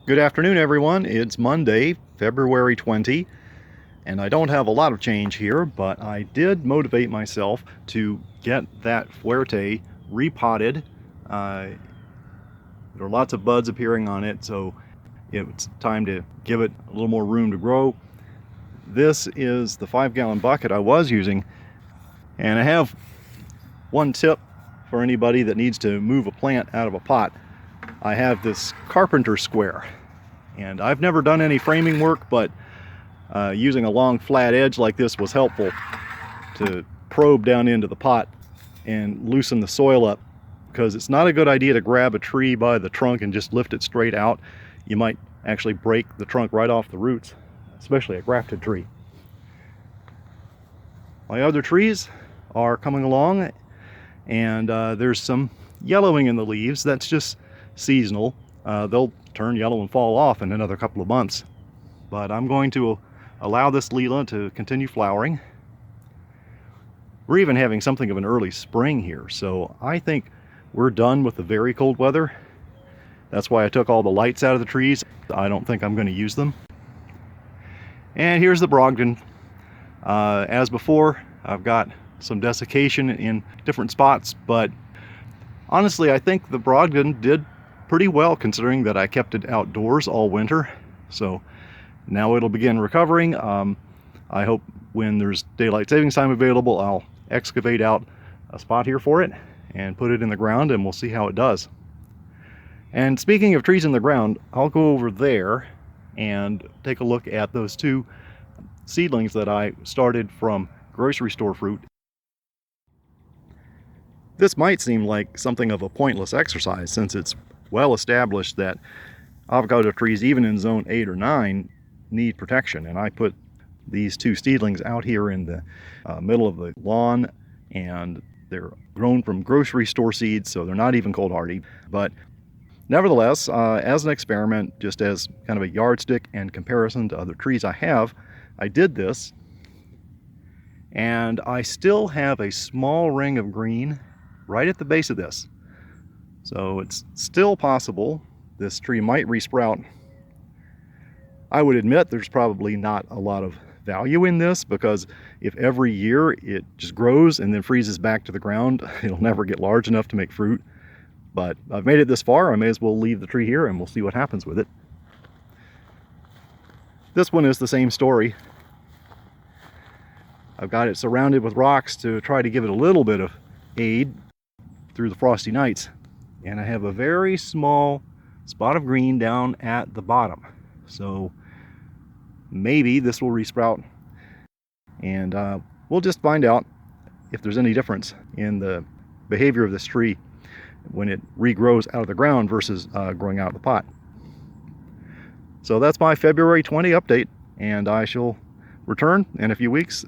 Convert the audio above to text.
Good afternoon, everyone. It's Monday, February 20, and I don't have a lot of change here, but I did motivate myself to get that Fuerte repotted. There are lots of buds appearing on it, so it's time to give it a little more room to grow. This is the 5-gallon bucket I was using, and I have one tip for anybody that needs to move a plant out of a pot. I have this carpenter square, and I've never done any framing work, but using a long flat edge like this was helpful to probe down into the pot and loosen the soil up, because it's not a good idea to grab a tree by the trunk and just lift it straight out. You might actually break the trunk right off the roots, especially a grafted tree. My other trees are coming along, and there's some yellowing in the leaves. That's just seasonal. They'll turn yellow and fall off in another couple of months, but I'm going to allow this Lila to continue flowering. We're even having something of an early spring here, so I think we're done with the very cold weather. That's why I took all the lights out of the trees. I don't think I'm going to use them. And here's the Brogden. As before, I've got some desiccation in different spots, but honestly, I think the Brogden did pretty well considering that I kept it outdoors all winter. So now it'll begin recovering. I hope when there's daylight savings time available, I'll excavate out a spot here for it and put it in the ground, and we'll see how it does. And speaking of trees in the ground, I'll go over there and take a look at those two seedlings that I started from grocery store fruit. This might seem like something of a pointless exercise, since it's well established that avocado trees, even in zone 8 or 9, need protection. And I put these two seedlings out here in the middle of the lawn, and they're grown from grocery store seeds, so they're not even cold hardy. But nevertheless, as an experiment, just as kind of a yardstick and comparison to other trees I did this, and I still have a small ring of green right at the base of this. So it's still possible this tree might resprout. I would admit there's probably not a lot of value in this, because if every year it just grows and then freezes back to the ground, it'll never get large enough to make fruit. But I've made it this far, I may as well leave the tree here and we'll see what happens with it. This one is the same story. I've got it surrounded with rocks to try to give it a little bit of aid through the frosty nights. And I have a very small spot of green down at the bottom. So maybe this will resprout, and we'll just find out if there's any difference in the behavior of this tree when it regrows out of the ground versus growing out of the pot. So that's my February 20 update, and I shall return in a few weeks